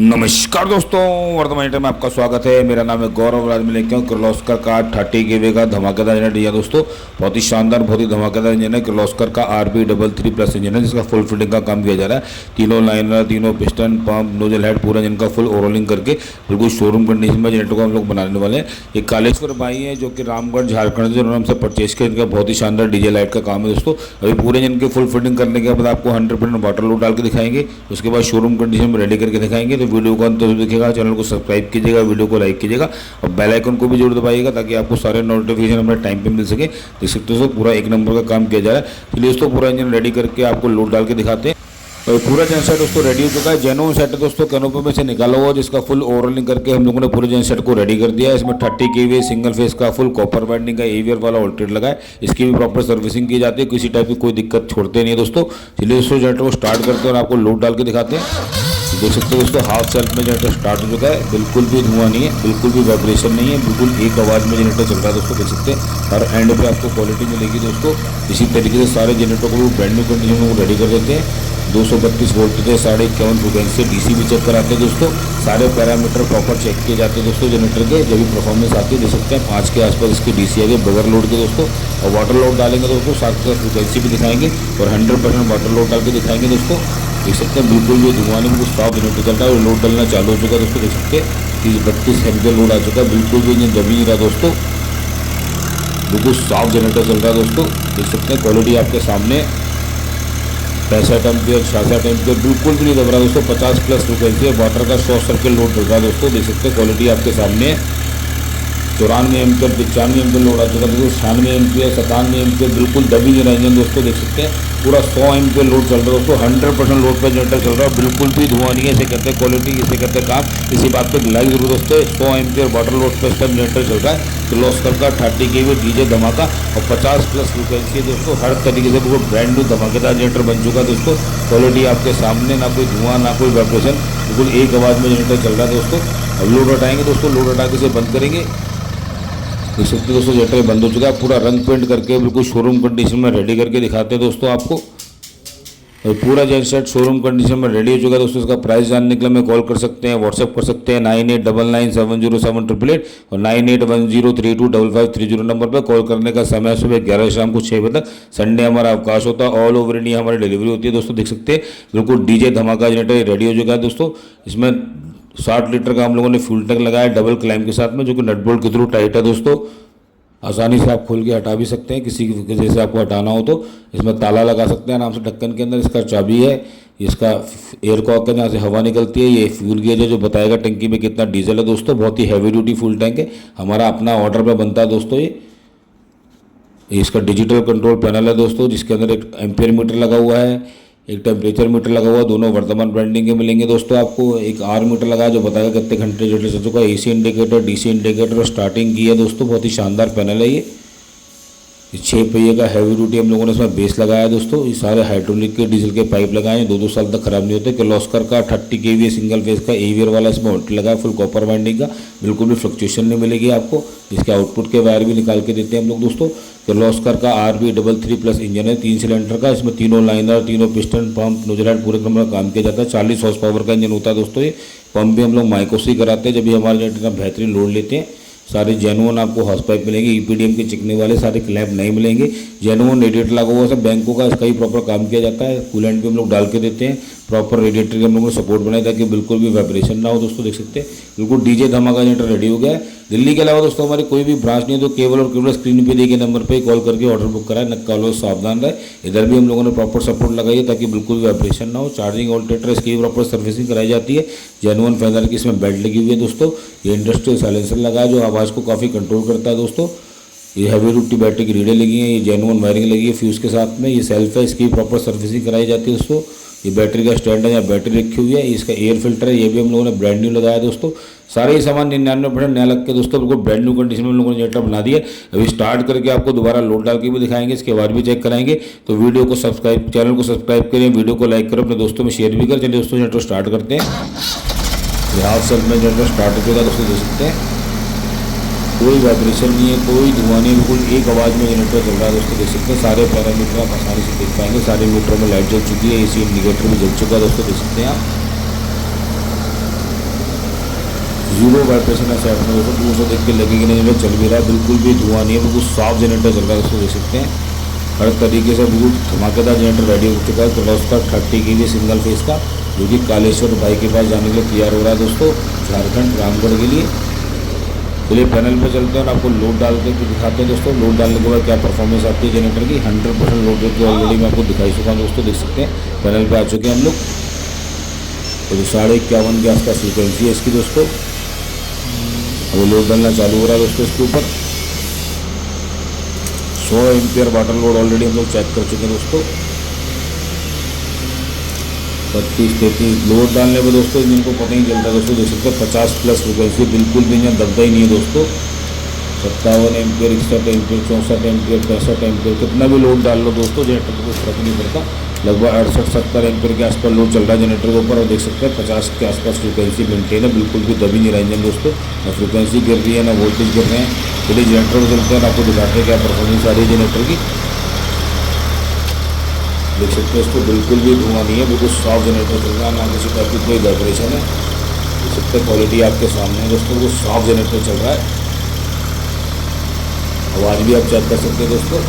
नमस्कार दोस्तों, वर्तमान टाइम में आपका स्वागत है। मेरा नाम है गौरव। आज मैं लेके आऊँ किर्लोस्कर का 30 केवी का धमाकेदार इंजन है दोस्तों। बहुत ही शानदार, बहुत ही धमाकेदार इंजन है। किर्लोस्कर का RB33+ इंजन है, जिसका फुल फिटिंग का काम किया जा रहा है। तीनों लाइनर, तीनों पिस्टन, पंप, नोजल हेड, पूरा इंजन का फुल ओवरऑलिंग करके बिल्कुल शोरूम कंडीशन में जनरेटर को हम लोग बनाने वाले हैं। ये कालेश्वर भाई हैं जो कि रामगढ़ झारखंड से, उन्होंने हमसे परचेज किया। इनका बहुत ही शानदार डीजे लाइट का काम है दोस्तों। अभी पूरे इंजन के फुल फिटिंग करने के बाद आपको 100% वाटर लोड डाल के दिखाएंगे, उसके बाद शोरूम कंडीशन में रेडी करके दिखाएंगे। तो वीडियो को अंत तक देखिएगा, चैनल को सब्सक्राइब कीजिएगा, वीडियो को लाइक कीजिएगा और बेल आइकन को भी जरूर दबाइएगा ताकि आपको सारे नोटिफिकेशन अपने टाइम पे मिल सके। देख सकते हो पूरा एक नंबर का काम किया जा रहा है। चलिए दोस्तों, पूरा इंजन रेडी करके आपको लोड डाल के दिखाते हैं। तो पूरा जेन सेट दोस्तों रेडी हो चुका है। जेनो सेट है दोस्तों, कैनोपी में से निकाला हुआ, जिसका फुल ओवरऑलिंग करके हम लोगों ने पूरे जेन सेट को रेडी कर दिया है। इसमें 30 केवी सिंगल फेस का फुल कॉपर वाइंडिंग का एवीआर वाला वोल्टेज लगा है। इसकी भी प्रॉपर सर्विसिंग की जाती है, किसी टाइप की कोई दिक्कत छोड़ते नहीं है दोस्तों। चलिए दोस्तों, जनरेटर को स्टार्ट करते हैं और आपको लोड डाल के दिखाते हैं। देख सकते हो दोस्तों, हाफ सेल्फ में जनरेटर स्टार्ट हो चुका है। बिल्कुल भी धुआं नहीं है, बिल्कुल भी वाइब्रेशन नहीं है, बिल्कुल एक आवाज़ में जनरेटर चल रहा है दोस्तों। देख सकते हैं हर एंड पे आपको क्वालिटी मिलेगी दोस्तों। इसी तरीके से सारे जनरेटर को ब्रांड न्यू कंडीशन में रेडी कर देते हैं। 232 वोल्ट थे, 51.5 फ्रिक्वेंसी डीसी भी चेक कराते हैं दोस्तों। सारे पैरामीटर प्रॉपर चेक किए जाते हैं दोस्तों जनरेटर के, जब भी परफॉर्मेंस आती है। देख सकते हैं 5 के आसपास इसकी डीसी आगे बगैर लोड के दोस्तों। और वाटर लोड डालेंगे दोस्तों, 7 के साथ फ्रिक्वेंसी भी दिखाएंगे और 100% वाटर लोड डाल के दिखाएंगे दोस्तों। देख सकते हैं बिल्कुल भी धुआं नहीं, बिल्कुल साफ जनरेटर चल रहा है और लोड डालना चालू हो चुका है दोस्तों। देख सकते हैं 30-32 एम्पियर लोड आ चुका है। बिल्कुल भी इंजन दबी नहीं रहा दोस्तों, बिल्कुल साफ जनरेटर चल रहा है दोस्तों। देख सकते हैं क्वालिटी आपके सामने। 65 एम्पियर, 66 एम्पियर, बिल्कुल भी नहीं दब रहा दोस्तों। 50+ फ्रिक्वेंसी है, वाटर का शॉर्ट सर्किट लोड चल रहा है दोस्तों। देख सकते हैं क्वालिटी आपके सामने। 94 एम्पियर, 95 एम्पियर लोड आ चुका है दोस्तों। 96 एम्पियर, 97 एम्पियर, बिल्कुल दबी नहीं रहा इंजन दोस्तों। देख सकते हैं पूरा 100 एम्पियर लोड चल रहा है दोस्तों। 100% लोड पर जनरेटर चल रहा है, बिल्कुल भी धुआं नहीं है। इसे कहते हैं क्वालिटी, इसे कहते हैं काम। इसी बात पर लाइक जरूर दोस्तों। 100 एम्पियर वाटर लोड पर इस टाइम जनरेटर चल रहा है। किर्लोस्कर का 30 केवी डीजे धमाका और 50+ फ्रिक्वेंसी है दोस्तों। हर तरीके से बिल्कुल ब्रांड न्यू धमाकेदार जनरेटर बन चुका है दोस्तों। क्वालिटी आपके सामने, ना कोई धुआं ना कोई वाइब्रेशन, बिल्कुल एक आवाज़ में जनरेटर चल रहा है दोस्तों। अब लोड हटाएंगे दोस्तों, लोड हटा के इसे बंद करेंगे। देख सकते दोस्तों जनरेटर बंद हो चुका है। पूरा रंग पेंट करके बिल्कुल शोरूम कंडीशन में रेडी करके दिखाते हैं दोस्तों आपको। और पूरा जेन सेट शोरूम कंडीशन में रेडी हो चुका है दोस्तों। इसका प्राइस जानने के लिए हमें कॉल कर सकते हैं, व्हाट्सएप कर सकते हैं 9899707888 और 9810325530 नंबर पर कॉल करने का समय सुबह 11 शाम को 6 बजे तक। संडे हमारा अवकाश होता है। ऑल ओवर इंडिया हमारी डिलीवरी होती है दोस्तों। देख सकते हैं बिल्कुल डीजे धमाका जनरेटर रेडी हो चुका है दोस्तों। इसमें 60 लीटर का हम लोगों ने फ्यूल टैंक लगाया डबल क्लाइम के साथ में, जो कि नट बोल्ट के थ्रू टाइट है दोस्तों। आसानी से आप खोल के हटा भी सकते हैं, किसी की वजह से आपको हटाना हो तो। इसमें ताला लगा सकते हैं आराम से ढक्कन के अंदर। इसका चाबी है, इसका एयर कॉक है जहाँ से हवा निकलती है। ये फ्यूल गेज है जो बताएगा टंकी में कितना डीजल है दोस्तों। बहुत ही हैवी ड्यूटी फ्यूल टैंक है, हमारा अपना ऑर्डर पर बनता है दोस्तों। ये इसका डिजिटल कंट्रोल पैनल है दोस्तों, जिसके अंदर एक एम्पियर मीटर लगा हुआ है, एक टेम्परेचर मीटर लगा हुआ। दोनों वर्तमान ब्रांडिंग के मिलेंगे दोस्तों आपको। एक आर मीटर लगा है जो बताएगा कितने घंटे जनरेटर चल चुका है। AC इंडिकेटर, DC इंडिकेटर और स्टार्टिंग की है दोस्तों। बहुत ही शानदार पैनल है ये। 6 पहिए का हैवी ड्यूटी हम लोगों ने इसमें बेस लगाया है दोस्तों। ये सारे हाइड्रोलिक के डीजल के पाइप लगाए हैं, 2-2 साल तक खराब नहीं होते। किर्लोस्कर का 30 केवी सिंगल फेस का एवीआर वाला इसमें वोल्टेज लगा है, फुल कॉपर वाइंडिंग का। बिल्कुल भी फ्लक्चुएशन नहीं मिलेगी आपको। इसके आउटपुट के वायर भी निकाल के देते हैं हम लोग दोस्तों। किर्लोस्कर का RB33+ इंजन है, 3 सिलेंडर का। इसमें तीनों लाइनर, तीनों पिस्टन, पंप, नोजल हेड पूरे क्रम में काम किया जाता है। 40 हॉर्स पावर का इंजन होता है दोस्तों ये। पंप भी हम लोग माइको से ही कराते हैं जब भी हमारे जनरेटर का बेहतरीन लोड लेते हैं। सारे जेनुअन आपको हॉर्स पाइप मिलेंगे, EPDM के चिकने वाले सारे क्लैंप नहीं मिलेंगे। जेनुअन रेडिएटर लगा हुआ सब बैंकों का, इसका ही प्रॉपर काम किया जाता है। कूलेंट भी हम लोग डाल के देते हैं। प्रॉपर रेडिएटर के हम लोगों ने सपोर्ट बनाया ताकि बिल्कुल भी वाइब्रेशन ना हो दोस्तों। देख सकते हैं बिल्कुल डीजे धमाका जनरेटर रेडी हो गया है। दिल्ली के अलावा दोस्तों हमारी कोई भी ब्रांच नहीं है, तो केवल और केवल स्क्रीन पे दिए गए नंबर पे कॉल करके ऑर्डर बुक कराए। नक्का लो, सावधान रहे। इधर भी हम लोगों ने प्रॉपर सपोर्ट लगाई है ताकि बिल्कुल भी वाइब्रेशन ना हो। चार्जिंग ऑल्टरनेटर इसकी प्रॉपर सर्विसिंग कराई जाती है। जेनुअन फैनर की इसमें बेल्ट लगी हुई है दोस्तों। ये इंडस्ट्रियल साइलेंसर लगा है जो आवाज़ को काफ़ी कंट्रोल करता है दोस्तों। ये हैवी ड्यूटी बैटरी की रीडें लगी हैं, ये जेनुअन वायरिंग लगी है फ्यूज़ के साथ में। ये सेल्फ है, इसकी प्रॉपर सर्विसिंग कराई जाती है दोस्तों। ये बैटरी का स्टैंड है, यहाँ बैटरी रखी हुई है। इसका एयर फिल्टर है, ये भी हम लोगों ने ब्रांड न्यू लगाया दोस्तों। सारे ही सामान 99% नया लग के दोस्तों बिल्कुल ब्रांड न्यू कंडीशन में हम लोगों ने जनरेटर बना दिया। अभी स्टार्ट करके आपको दोबारा लोड डाल के भी दिखाएंगे, इसके बाद भी चेक कराएंगे। तो वीडियो को सब्सक्राइब, चैनल को सब्सक्राइब करें, वीडियो को लाइक करें, अपने दोस्तों में शेयर भी करें। चलिए दोस्तों जनरेटर स्टार्ट करते हैं। हाफ सेल्फ में जनरेटर स्टार्ट हो चुका है दोस्तों, देख सकते हैं। कोई वाइब्रेशन नहीं है, कोई धुआं नहीं है, बिल्कुल एक आवाज़ में जनरेटर चल रहा है दोस्तों। देख सकते हैं सारे पैरामीटर आप आसानी से देख पाएंगे। सारे मीटरों में लाइट जल चुकी है, एसी इंडिकेटर भी जल चुका है दोस्तों, देख सकते हैं आप। जीरो वाइब्रेशन है साइड में दोस्तों, दूर से देख के लगेगी नहीं जनरेटर चल भी रहा है, बिल्कुल भी धुआं नहीं है, बिल्कुल साफ जनरेटर चल रहा है दोस्तों, देख सकते हैं। हर तरीके से बिल्कुल धमाकेदार जनरेटर रेडी हो चुका है किर्लोस्कर 30 kV सिंगल फेस का, जो कि कालेश्वर भाई के पास जाने के लिए तैयार हो रहा है दोस्तों, झारखंड रामगढ़ के लिए। चलिए पैनल पर चलते हैं और आपको लोड डाल के दिखाते हैं दोस्तों। लोड डालने के बाद क्या परफॉर्मेंस आती है जनरेटर की। 100% लोड रेट ऑलरेडी मैं आपको दिखाई चुका हूँ दोस्तों, देख सकते हैं। पैनल पे आ चुके हैं हम लोग। तो 51.5 के आसपास फ्रिक्वेंसी है इसकी दोस्तों। अब लोड डालना चालू हो रहा है दोस्तों इसके ऊपर। 100 एम्पियर वाटर लोड ऑलरेडी हम लोग चेक कर चुके हैं दोस्तों। 32-33 लोड डालने पर दोस्तों इंजन को पता ही चलता है दोस्तों, देख सकते हैं 50+ फ्रिक्वेंसी, बिल्कुल भी इंजन दबता ही नहीं है दोस्तों। 57 एम्पियर, 61 एम्पियर, 64 एम्पियर, 65 एम्पियर, कितना भी लोड डाल लो दोस्तों जनरेटर को कोई फर्क नहीं पड़ता। लगभग 68-70 एम्पियर के आसपास लोड चल रहा है जनरेटर के ऊपर, और देख सकते हैं 50 के आसपास फ्रिक्वेंसी मेंटेन है, बिल्कुल भी दबी नहीं रहा इंजन दोस्तों। ना फ्रिक्वेंसी गिर रही है, ना वोल्टेज गिर रहे हैं। चलिए जनरेटर में चलते हैं, आपको दिखाते हैं क्या परफॉर्मेंस आ रही है जनरेटर की। देख सकते हैं इसको बिल्कुल भी धुआं नहीं है, बिल्कुल साफ जनरेटर चल रहा है, ना किसी टाइप की कोई वाइब्रेशन है। देख सकते हैं क्वालिटी आपके सामने है दोस्तों, बिल्कुल साफ जनरेटर चल रहा है। आवाज़ भी आप चेक कर सकते हैं दोस्तों।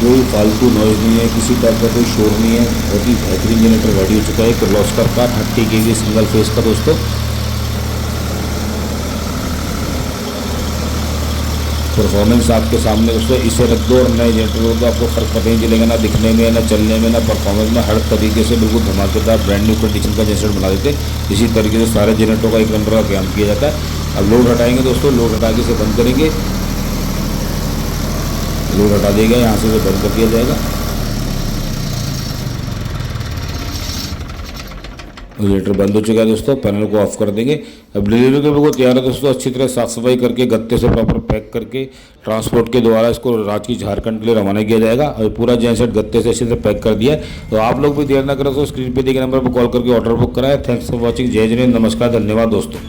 कोई फालतू नॉइज़ नहीं है, किसी टाइप का कोई शोर नहीं है। बहुत ही बेहतरीन जनरेटर रेडी हो चुका है किर्लोस्कर का 30 kV सिंगल फेस का दोस्तों। परफॉर्मेंस आपके सामने दोस्तों। इसे रख दो और नए जनरेटर को, आपको फर्क पता नहीं चलेगा, ना दिखने में, ना चलने में, ना परफॉर्मेंस में। हर तरीके से बिल्कुल धमाकेदार ब्रांड न्यू कंडीशन का जनरेटर बना देते। इसी तरीके से सारे जनरेटरों का एक नंबर का काम किया जाता है। अब लोड हटाएंगे दोस्तों, लोड हटा के इसे बंद करेंगे। लोड हटा देगा, यहाँ से इसे बंद कर दिया जाएगा। जनरेटर बंद हो चुका है दोस्तों, पैनल को ऑफ कर देंगे। अब डिलीवरी के बिल्कुल तैयार है दोस्तों। अच्छी तरह साफ सफाई करके गत्ते से प्रॉपर पैक करके ट्रांसपोर्ट के द्वारा इसको रांची झारखंड के लिए रवाना किया जाएगा। और पूरा जेनसेट गत्ते से अच्छे से पैक कर दिया है। तो आप लोग भी देर ना करें तो स्क्रीन पे दिए गए नंबर पर कॉल करके ऑर्डर बुक कराएं। Thanks for watching. जय जय, नमस्कार, धन्यवाद दोस्तों।